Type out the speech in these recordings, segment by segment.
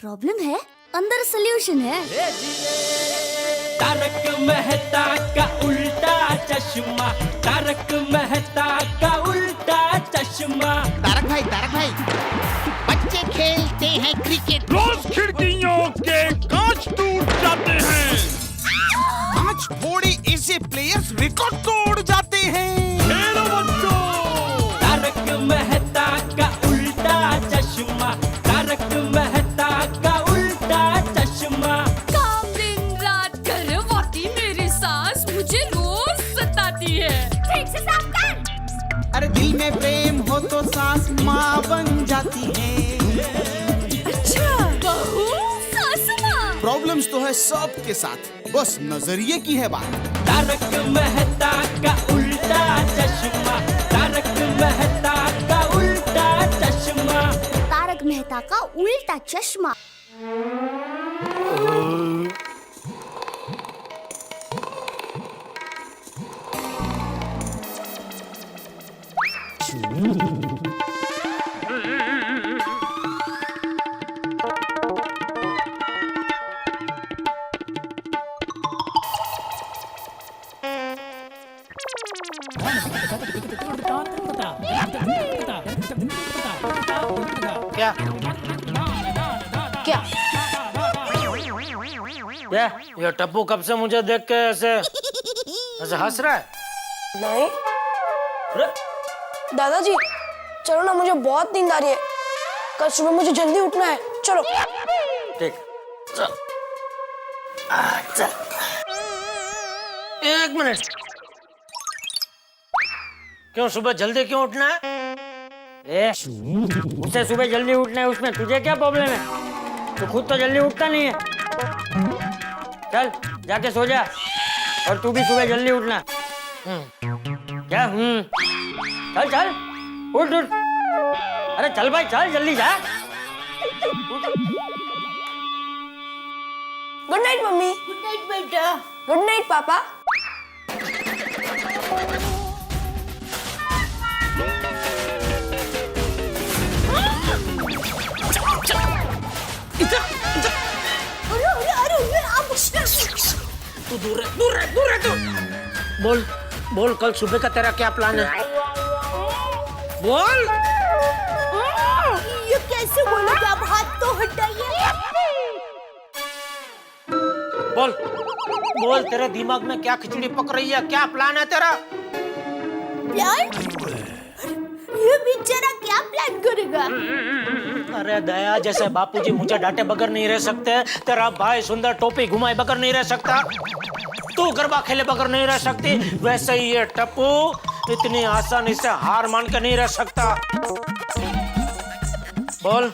Problem है, अंदर solution है। तारक मेहता का उल्टा चश्मा, तारक मेहता का उल्टा चश्मा। तारक भाई, बच्चे खेलते हैं क्रिकेट, रोज खिड़कियों के कांच टूट जाते हैं, आज थोड़े ऐसे प्लेयर्स रिकॉर्ड तोड़ जाते हैं। खेलो बच्चों। तारक मेहता का उल्टा चश्मा, तारक मेहता का उल्टा चश्मा। काम दिन रात करवाती मेरी सास मुझे रोज सताती है। ठीक से साफ कर। अरे दिल में प्रेम हो तो सास माँ बन जाती है। अच्छा, बहू सास माँ। प्रॉब्लम्स तो है सबके साथ, बस नजरिए की है बात। तारक मेहता का उल्टा चश्मा, तारक मेहता का उल्टा चश्मा। तारक मेहता का उल्टा चश्मा। क्या क्या? ये टप्पू कब से मुझे देख के ऐसे हंस रहा है? नहीं अरे, दादाजी, चलो ना, मुझे बहुत नींद आ रही है। कल सुबह मुझे जल्दी उठना है, चलो। ठीक, चल। चल। एक मिनट, क्यों सुबह जल्दी क्यों उठना है? उसे सुबह जल्दी उठना है, उसमें तुझे क्या प्रॉब्लम है? तू खुद तो जल्दी उठता नहीं है। चल जाके सो जा, और तू भी सुबह जल्दी उठना। क्या? चल चल, उठ उठ। अरे चल भाई, चल जल्दी जा। Good night mummy. Good night बेटा। गुड नाइट पापा। तू दूर रह तू। बोल बोल, कल सुबह का तेरा क्या प्लान है? बोल। ये कैसे बोलोगे आप? हाथ तो हटाइए। बोल बोल, तेरे दिमाग में क्या खिचड़ी पक रही है? क्या प्लान है तेरा? प्लान? ये बेचारा क्या प्लान करेगा? अरे दया जैसे बापूजी मुझे डांटे बगैर नहीं रह सकते, तेरा भाई सुंदर टोपी घुमाए बगैर नहीं रह सकता, तू गरबा खेले बगैर नहीं रह सकती, वैसे ही ये टप्पू इतनी आसानी से हार मान के नहीं रह सकता। बोल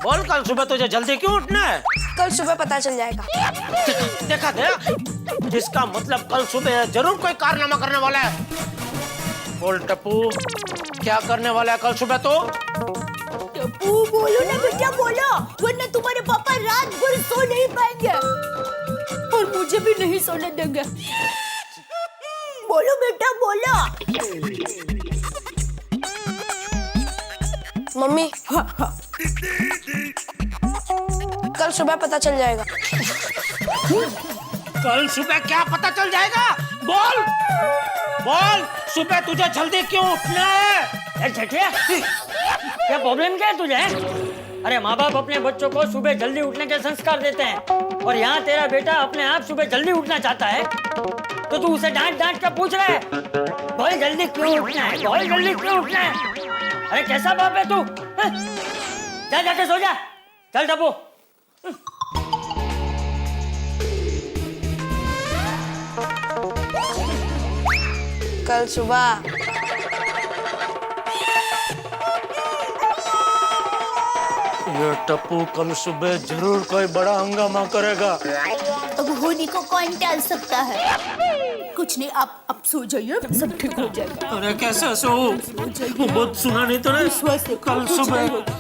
बोल, कल सुबह तुझे जल्दी क्यों उठना है? कल सुबह पता चल जाएगा। देखा दे, जिसका मतलब कल सुबह जरूर कोई कारनामा करने वाला है। बोल टप्पू, क्या करने वाला है कल सुबह? तो टप्पू बोलो ना बेटा, बोलो, वरना तुम्हारे पापा रात भर सो नहीं पाएंगे और मुझे भी नहीं सोने देंगे। बोलो बेटा, बोलो। मम्मी, कल सुबह पता चल जाएगा। कल सुबह क्या पता चल जाएगा? बोल बोल, सुबह तुझे जल्दी क्यों उठना है? क्या प्रॉब्लम क्या है तुझे? अरे माँ बाप अपने बच्चों को सुबह जल्दी उठने के संस्कार देते हैं, और यहाँ तेरा बेटा अपने आप सुबह जल्दी उठना चाहता है, तो तू उसे डांट डांट कर पूछ रहा है बोल जल्दी क्यों उठना है, बोल जल्दी क्यों उठना है? अरे कैसा बाप है तू? जा जाके सो जा, चल टप्पू। कल सुबह ये टप्पू कल सुबह जरूर कोई बड़ा हंगामा करेगा। अब होने को कौन टाल सकता है? कुछ नहीं, आप सो जाइए, सब ठीक हो जाएगा। अरे कैसे सो? बहुत सुना नहीं तो नहीं? कल सुबह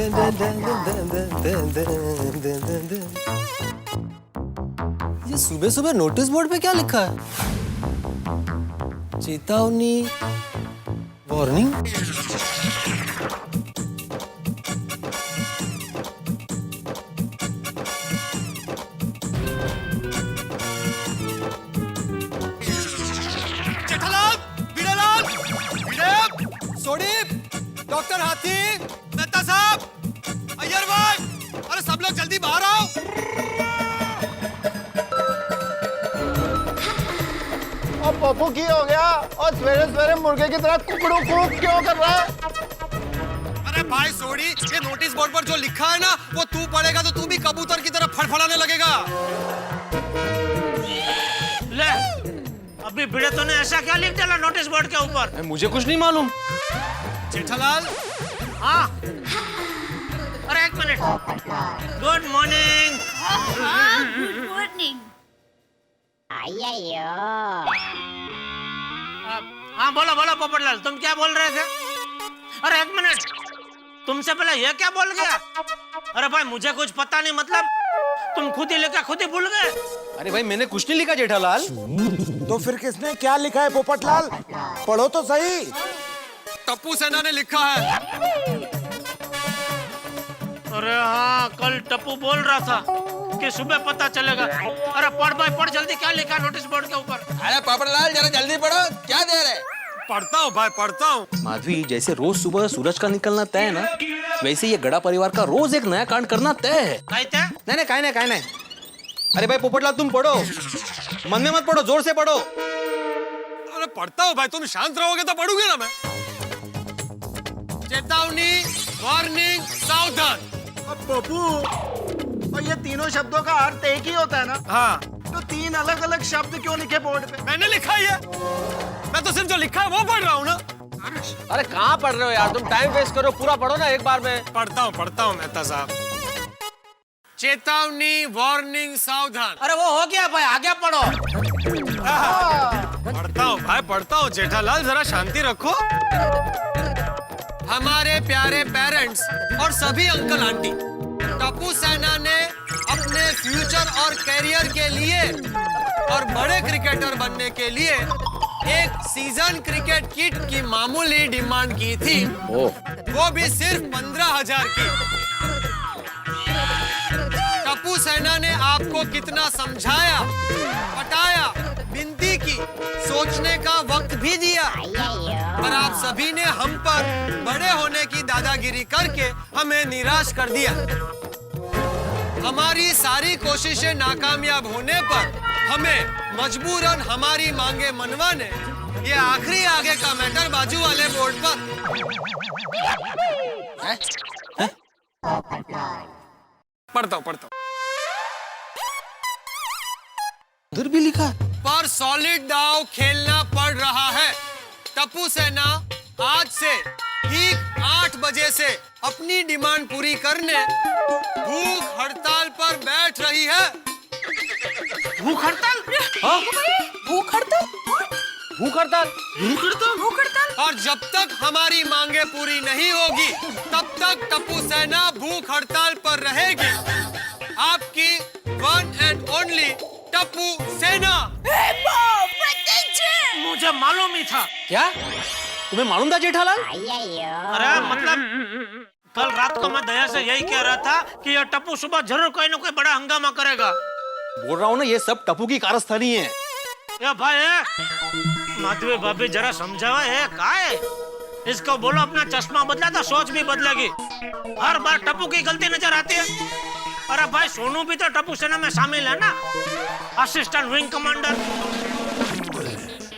ये सुबह सुबह नोटिस बोर्ड पे क्या लिखा है? चेतावनी, वार्निंग। जेठालाल, बीरालाल, बीरेब, सोडीप, डॉक्टर हाथी, मेहता साहब, अय्यर भाई, अरे सब लोग जल्दी बाहर आओ। अब पप्पू की हो गया और सवेरे सवेरे मुर्गे की तरह कुकड़ू कूक क्यों कर रहा है? अरे भाई सोडी, ये नोटिस बोर्ड पर जो लिखा है ना, वो तू पढ़ेगा तो तू भी कबूतर की तरह फड़फड़ाने लगेगा। ले, अभी भिड़े तो ने ऐसा क्या लिख डाला नोटिस बोर्ड के ऊपर? मुझे कुछ नहीं मालूम। जेठालाल, हाँ, अरे एक minute. Good morning. Good morning. हाँ बोलो बोलो पोपटलाल, तुम क्या बोल रहे थे? अरे एक मिनट, तुमसे पहले ये क्या बोल गया? अरे भाई मुझे कुछ पता नहीं, मतलब तुम खुद ही लिखा खुद ही भूल गए। अरे भाई मैंने कुछ नहीं लिखा जेठालाल। तो फिर किसने क्या लिखा है पोपटलाल? पढ़ो तो सही। टप्पू सेना ने लिखा है। अरे हाँ, कल टप्पू बोल रहा था कि सुबह पता चलेगा। अरे पढ़ भाई पढ़ जल्दी, क्या लिखा नोटिस बोर्ड के ऊपर? अरे पोपटलाल जरा जल्दी पढ़ो, क्या देर है? पढ़ता हूँ भाई, पढ़ता हूँ। माधवी, जैसे रोज सुबह सूरज का निकलना तय है ना, वैसे ये गड़ा परिवार का रोज एक नया कांड करना तय है। कहते हैं? नहीं नहीं, काहे नहीं। अरे भाई पोपटलाल तुम पढ़ो, मन में मत पढ़ो, जोर से पढ़ो। अरे पढ़ता हूँ भाई, तुम शांत रहोगे तो पढ़ूंगा ना मैं। चेतावनी, वार्निंग, सावधान। अब पप्पू, और ये तीनों शब्दों का अर्थ एक ही होता है ना? हाँ, तो तीन अलग अलग शब्द क्यों लिखे बोर्ड पे? मैंने लिखा ही है। मैं तो सिर्फ जो लिखा है वो पढ़ रहा हूँ ना। अरे कहाँ पढ़ रहे हो यार, तुम टाइम वेस्ट करो, पूरा पढ़ो ना एक बार में। पढ़ता हूँ मेहता साहब। चेतावनी, वार्निंग, सावधान। अरे वो हो गया भाई, आगे पढ़ो। पढ़ता हूँ भाई, पढ़ता हूँ। जेठालाल जरा शांति रखो। हमारे प्यारे पेरेंट्स और सभी अंकल आंटी, टप्पू सेना ने अपने फ्यूचर और करियर के लिए और बड़े क्रिकेटर बनने के लिए एक सीजन क्रिकेट किट की मामूली डिमांड की थी। वो भी सिर्फ 15,000 की। टप्पू सेना ने आपको कितना समझाया, पटाया, विनती की, सोचने का वक्त भी दिया, पर आप सभी ने हम पर बड़े होने की दादागिरी करके हमें निराश कर दिया। हमारी सारी कोशिशें नाकामयाब होने पर हमें मजबूरन हमारी मांगे मनवाने ये आखिरी आगे का मैटर बाजू वाले बोर्ड पर पढ़ता हूँ। उधर भी लिखा है। पर सॉलिड दाव खेलना पड़ रहा है। टप्पू सेना आज से ठीक 8 बजे से अपनी डिमांड पूरी करने भूख हड़ताल पर बैठ रही है। भूख हड़ताल? भूख हड़ताल? भूख हड़ताल? भूख हड़ताल? और जब तक हमारी मांगे पूरी नहीं होगी तब तक टप्पू सेना भूख हड़ताल पर रहेगी। आपकी वन एंड ओनली टप्पू सेना। मुझे मालूम ही था। क्या तुम्हें मालूम था जेठालाल? अरे मतलब कल रात को मैं दया से यही कह रहा था कि ये टप्पू सुबह जरूर कोई ना कोई बड़ा हंगामा करेगा। बोल रहा हूँ ना, ये सब टप्पू की कारस्तानी है। ये भाई माधवी भाभी जरा समझावा है का है? इसको बोलो अपना चश्मा बदला तो सोच भी बदलेगी। हर बार टप्पू की गलती नजर आती है। अरे भाई सोनू भी तो टप्पू सेना में शामिल है ना, असिस्टेंट विंग कमांडर।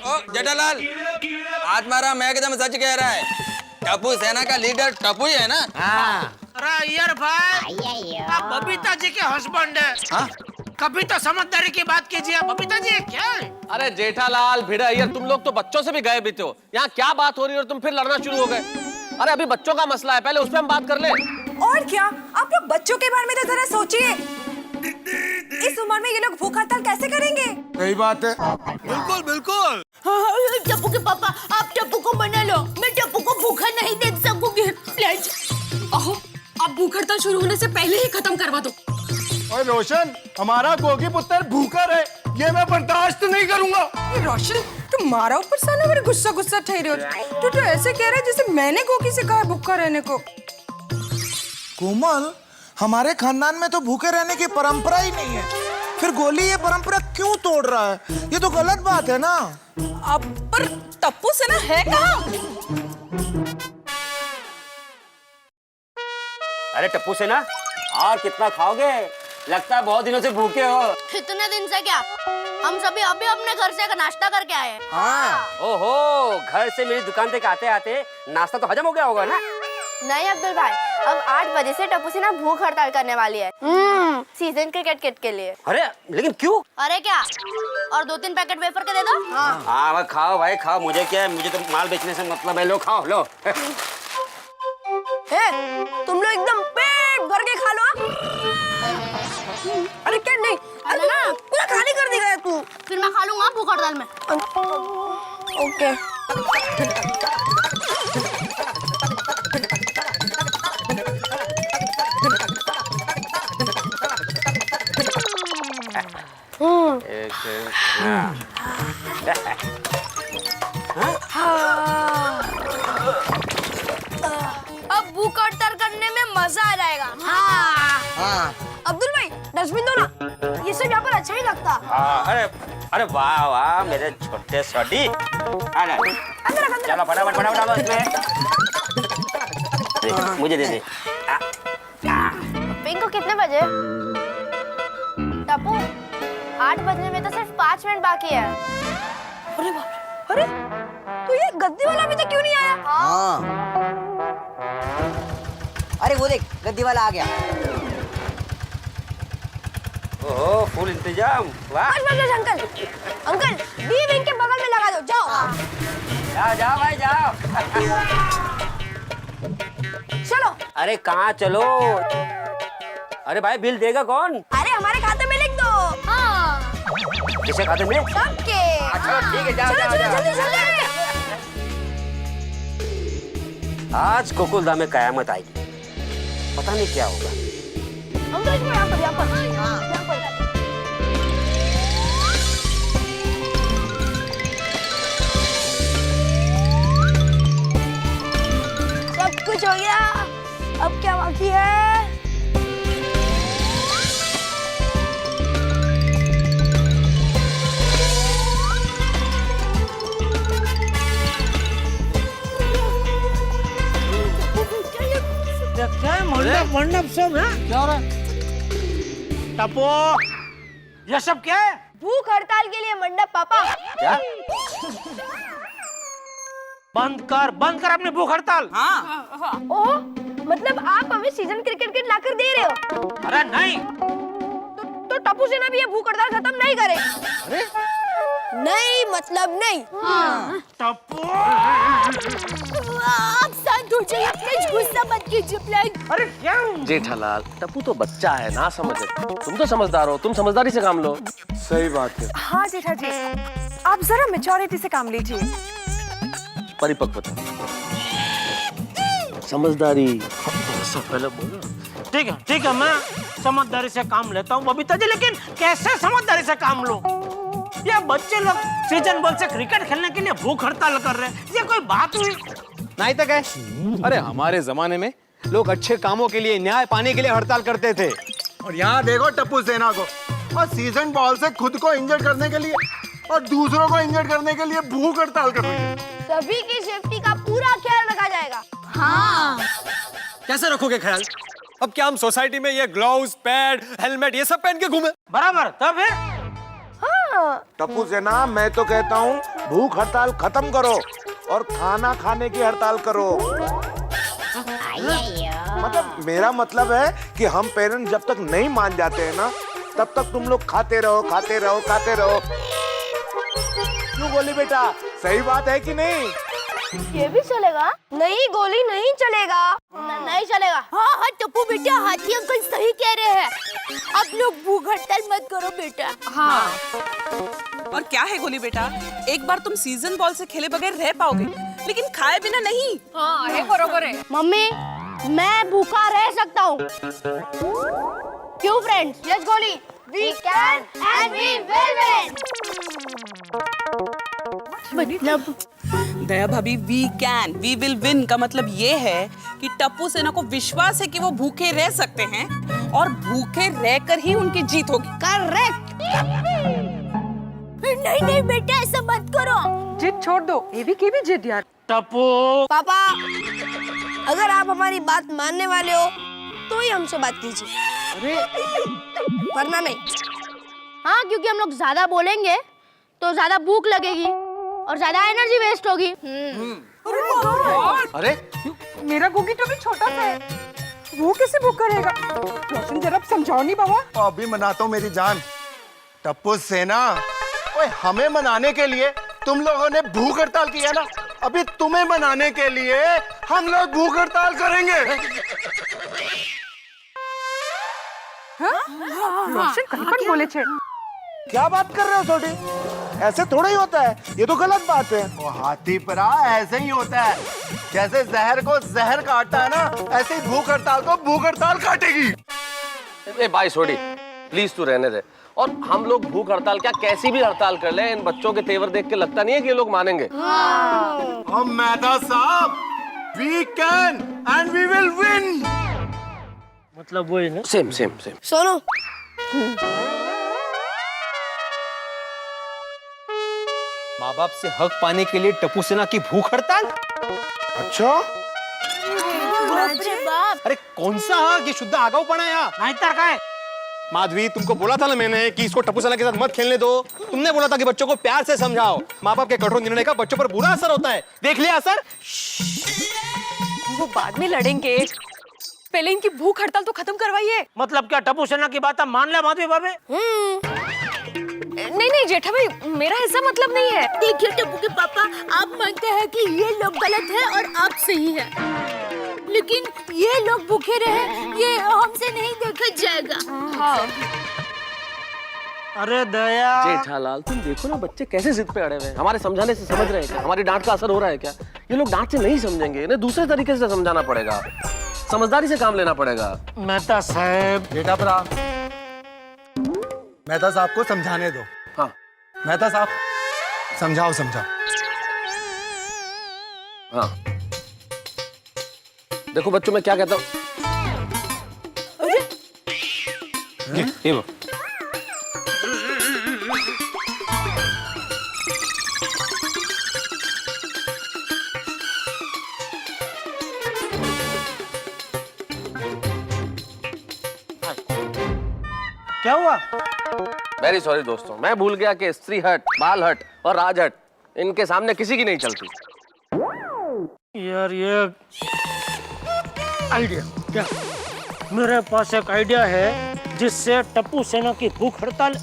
ओ जेठालाल, आज मारा मैं एकदम सच कह रहा है। टप्पू सेना का लीडर टप्पू ही है ना? अरे यार भाई, आप बबीता जी के हस्बैंड है। हाँ? कभी तो समझदारी की बात कीजिए। बबीता जी क्या है? अरे जेठालाल भिड़ा यार, तुम लोग तो बच्चों से भी गए बीते हो। यहाँ क्या बात हो रही है और तुम फिर लड़ना शुरू हो गए। अरे अभी बच्चों का मसला है, पहले उस पर हम बात कर ले। और क्या, आप लोग बच्चों के बारे में तो जरा सोचिए। इस उम्र में ये लोग भूख हड़ताल कैसे करेंगे? सही बात है। बिल्कुल बिल्कुल। हाँ, टप्पू के पापा, आप टप्पू को मना लो। मैं टप्पू को भूखा नहीं देख सकूंगी। प्लीज। अहो, अब शुरू होने से पहले ही खत्म करवा दो। ओए रोशन, हमारा गोगी पुत्र भूखा रहे, ये मैं बर्दाश्त नहीं करूंगा। ये रोशन, तुम मारा ऊपर साला मेरे गुस्सा गुस्सा ठहरे हो। तू तो ऐसे कह रहा है जैसे मैंने गोगी से कहा है भूखा रहने को। कोमल, हमारे खानदान में तो भूखे रहने की परंपरा ही नहीं है, फिर गोली ये परंपरा क्यों तोड़ रहा है? ये तो गलत बात है ना। अब पर टप्पू सेना है कहाँ? अरे टप्पू सेना, और कितना खाओगे? लगता है बहुत दिनों से भूखे हो। इतने दिन से क्या, हम सभी अभी अपने घर से नाश्ता करके आए। ओहो, घर से मेरी दुकान तक आते आते नाश्ता तो हजम हो गया होगा ना? नहीं अब्दुल भाई, अब 8 बजे से टप्पू सेना भूख हड़ताल करने वाली है सीजन क्रिकेट के लिए। अरे लेकिन क्यों? अरे क्या, और 2-3 पैकेट वेफर के दे दो। हाँ खाओ भाई खाओ, मुझे क्या है, मुझे तो माल बेचने से मतलब है। लो खाओ लो। तुम लोग एकदम पेट भर के खा लो। अरे क्या नहीं, अरे ना पूरा खाली कर देगा तू। फिर मैं खा लूंगा भूख हड़ताल में। ओके। अब भूख हड़ताल करने में मजा आ जाएगा। अब्दुल भाई डस्टबिन दो ना, ये सब यहाँ पर अच्छा ही लगता। अरे वाह वाह मेरे छोटे छोटी। चलो फटाफट डालो इसमें। मुझे दे दे। पिंको कितने बजे? टप्पू, 8 बजने में तो सिर्फ 5 मिनट बाकी है। अरे बाप रे, अरे तो ये गद्दी वाला अभी तक क्यों नहीं आया? अरे वो देख, गद्दी वाला आ गया। ओहो, फुल इंतजाम। वाह। बस अंकल, बी विंग के बगल में लगा दो, जाओ। जाओ भाई जाओ। चलो। अरे कहाँ चलो? अरे भाई बिल देगा कौन? अरे हमारे खाते में लिख दो। किसके खाते में? सबके। अच्छा ठीक है, जाओ चलो जाओ जल्दी। आज गोकुलधाम में कयामत आएगी, पता नहीं क्या होगा। अंकल इसमें यहाँ पर। सब कुछ हो गया, अब क्या बाकी है? मंडप सब है क्या हो रहा है? टप्पू, ये सब क्या है? भूख हड़ताल के लिए मंडप पापा। क्या? बंद कर अपनी भूख हड़ताल। ओह, मतलब आप हमें सीजन क्रिकेट लाकर दे रहे हो? अरे नहीं। तो टप्पू सेना भी ये भूख हड़ताल खत्म नहीं करे। अरे नहीं मतलब नहीं। टप्पू, आप शांत हो जाइए, प्लीज गुस्सा मत कीजिए प्लीज। अरे क्या? जेठालाल, टप्पू तो बच्चा है ना समझे। तुम तो समझदार हो, तुम समझदारी से काम लो। सही बात है। हाँ जेठा जी, आप जरा मैच्योरिटी से काम लीजिए। परिपक्वता, समझदारी। पहले बोलो। ठीक है, मैं समझदारी से काम लेता हूँ बबीता जी, लेकिन कैसे समझदारी से काम लूं? ये बच्चे लोग सीजन बॉल से क्रिकेट खेलने के लिए भूख हड़ताल कर रहे हैं, ये कोई बात हुई? नहीं तक है। अरे हमारे जमाने में लोग अच्छे कामों के लिए, न्याय पाने के लिए हड़ताल करते थे। और यहाँ देखो टप्पू सेना को, और सीजन बॉल से खुद को इंजर्ड करने के लिए और दूसरों को इंजर्ड करने के लिए भूख हड़ताल कर रहे हैं। सभी की सेफ्टी का पूरा ख्याल रखा जाएगा। हाँ। कैसे रखोगे ख्याल? अब क्या हम सोसाइटी में ये ग्लव्स, पैड, हेलमेट ये सब पहन के घूमे? बराबर, तब फिर? टप्पू सेना, मैं तो कहता हूँ भूख हड़ताल खत्म करो और खाना खाने की हड़ताल करो। मतलब मेरा मतलब है कि हम पेरेंट्स जब तक नहीं मान जाते हैं ना, तब तक तुम लोग खाते रहो। क्यों गोली बेटा, सही बात है कि नहीं? ये भी चलेगा? नहीं गोली नहीं चलेगा। नहीं चलेगा। हाँ टप्पू बेटा, हाथी अंकल सही कह रहे हैं, आप लोग भूख हड़ताल मत करो बेटा। हाँ। और क्या है गोली बेटा, एक बार तुम सीजन बॉल से खेले बगैर रह पाओगे, लेकिन खाए बिना नहीं। हाँ है, बरोबर है। मम्मी, मैं भूखा रह सकता हूँ। क्यों friends? Yes Goli, we can and we will win. मतलब दया भाभी, we can we will win का मतलब ये है कि टप्पू सेना को विश्वास है कि वो भूखे रह सकते हैं और भूखे रहकर ही उनकी जीत होगी। करेक्ट। नहीं नहीं बेटा, ऐसा मत करो। जिद छोड़ दो, एवी की भी जिद यार। टप्पू पापा, अगर आप हमारी बात मानने वाले हो तो ही हमसे बात कीजिए, वरना नहीं। हाँ, क्योंकि हम लोग ज्यादा बोलेंगे तो ज्यादा भूख लगेगी और ज्यादा एनर्जी वेस्ट होगी। अरे मेरा गोगी तो भी छोटा सा है, वो कैसे भूख करेगा? रोशन जरा समझाओ नहीं बाबा। अभी मनाता हूँ मेरी जान। टप्पू सेना, ओए हमें मनाने के लिए तुम लोगों ने भूख हड़ताल किया ना, अभी तुम्हें मनाने के लिए हम लोग भूख हड़ताल करेंगे। रोशन कहीं पर बोले छे। क्या बात कर रहे हो छोटी? ऐसे थोड़ा ही होता है, ये तो गलत बात है। वो हाथी परा ऐसे ही होता है, जैसे जहर को जहर काटता है ना, ऐसे ही भूख हड़ताल को भूख हड़ताल काटेगी। ए भाई सोडी, प्लीज तू रहने दे। और हम लोग भूख हड़ताल क्या कैसी भी हड़ताल कर ले, इन बच्चों के तेवर देख के लगता नहीं है कि ये लोग मानेंगे। हम मेहता साहब, we can and we will win. मतलब वही ना? Same same same. सोनू, माँ बाप से हक पाने के लिए टप्पू सेना की भूख हड़ताल? अच्छा, अरे कौन सा हक? ये शुद्ध आगाऊ पड़ा है। नहीं तर का है? माधवी, तुमको बोला था ना मैंने कि इसको टप्पू सेना के साथ मत खेलने दो। तुमने बोला था कि बच्चों को प्यार से समझाओ। माँ बाप के कठोर निर्णय का बच्चों पर बुरा असर होता है। देख लिया असर? वो बाद में लड़ेंगे, पहले इनकी भूख हड़ताल तो खत्म करवाइए। मतलब क्या टप्पू सेना की बात मान ले माधवी भाभी? नहीं नहीं जेठा भाई, मेरा ऐसा मतलब नहीं है। देखिए टप्पू के पापा, आप मानते हैं कि ये लोग गलत है और आप सही है, लेकिन ये लोग भूखे रहे, ये हमसे नहीं देखा जाएगा। हाँ। अरे दया जेठालाल, तुम देखो ना बच्चे कैसे जिद पे अड़े हुए हैं। हमारे समझाने से समझ रहे हैं क्या? हमारी डांट का असर हो रहा है क्या? ये लोग डांट से नहीं समझेंगे, इन्हें दूसरे तरीके से समझाना पड़ेगा, समझदारी से काम लेना पड़ेगा। मेहता साहब, बेटा भरा, मेहता साहब को समझाने दो। हाँ मेहता साहब, समझाओ समझाओ। हाँ देखो बच्चों, मैं क्या कहता हूँ। ये वो। क्या हुआ? वेरी सॉरी दोस्तों, मैं भूल गया कि स्त्री हट, बाल हट और राज हट इनके सामने किसी की नहीं चलती। यार ये आइडिया क्या? मेरे पास एक आइडिया है जिससे टप्पू सेना की भूख हड़ताल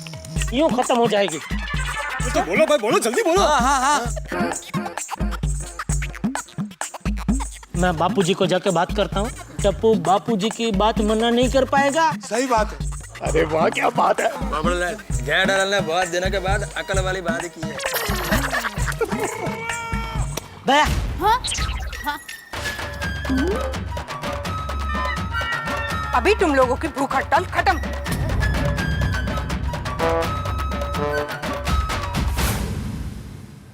यूं खत्म हो जाएगी। तो बोलो भाई, बोलो जल्दी बोलो। मैं बापूजी को जाके बात करता हूँ। टप्पू बापूजी की बात मना नहीं कर पाएगा। सही बात है। अरे वाह, क्या बात है। जेठालाल ने बहुत दिनों के बाद अकल वाली बात की है। दया, हाँ? हाँ? अभी तुम लोगों की भूख हड़ताल खत्म।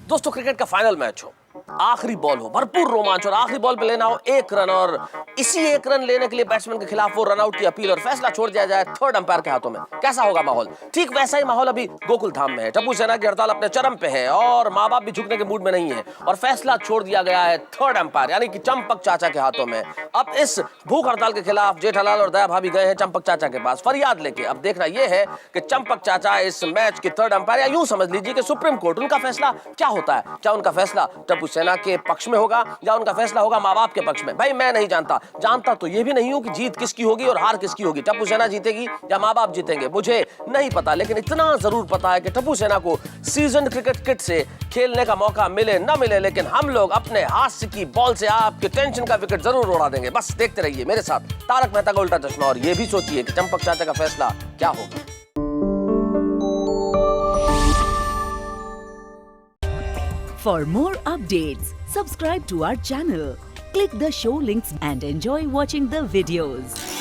दोस्तों, क्रिकेट का फाइनल मैच हो, आखिरी बॉल हो, भरपूर रोमांच और आखिरी बॉल पे लेना हो 1 रन और इसी 1 रन लेने के लिए बैट्समैन के खिलाफ वो रन आउट की अपील और फैसला छोड़ दिया जाए थर्ड अंपायर के हाथों में। कैसा होगा माहौल? ठीक वैसा ही माहौल अभी गोकुल धाम में है। टप्पू सेना की हड़ताल अपने चरम पे है और माँ बाप भी झुकने के मूड में नहीं है और फैसला छोड़ दिया गया है थर्ड अंपायर यानी कि चंपक चाचा के हाथों में। अब इस भूख हड़ताल के खिलाफ जेठालाल और दया भाभी गए हैं चंपक चाचा के पास फरियाद लेके। अब देखना यह है कि चंपक चाचा इस मैच के थर्ड अंपायर या यूं समझ लीजिए कि सुप्रीम कोर्ट, उनका फैसला क्या होता है? क्या उनका फैसला टप्पू सेना के पक्ष में होगा या उनका फैसला होगा माँ बाप के पक्ष में? भाई मैं नहीं जानता तो ये भी नहीं हूं कि जीत किसकी होगी और हार किसकी होगी, टप्पू सेना जीतेगी या माँ बाप जीतेंगे, मुझे नहीं पता। लेकिन इतना जरूर पता है कि टप्पू सेना को सीजन क्रिकेट किट से खेलने का मौका मिले न मिले, लेकिन हम लोग अपने हास्य की बॉल से आपके टेंशन का विकेट जरूर उड़ा देंगे। बस देखते रहिए मेरे साथ तारक मेहता का उल्टा चश्मा और ये भी सोचिए कि चंपक चाचा का फैसला क्या होगा। For more updates, subscribe to our channel, Click the show links and enjoy watching the videos.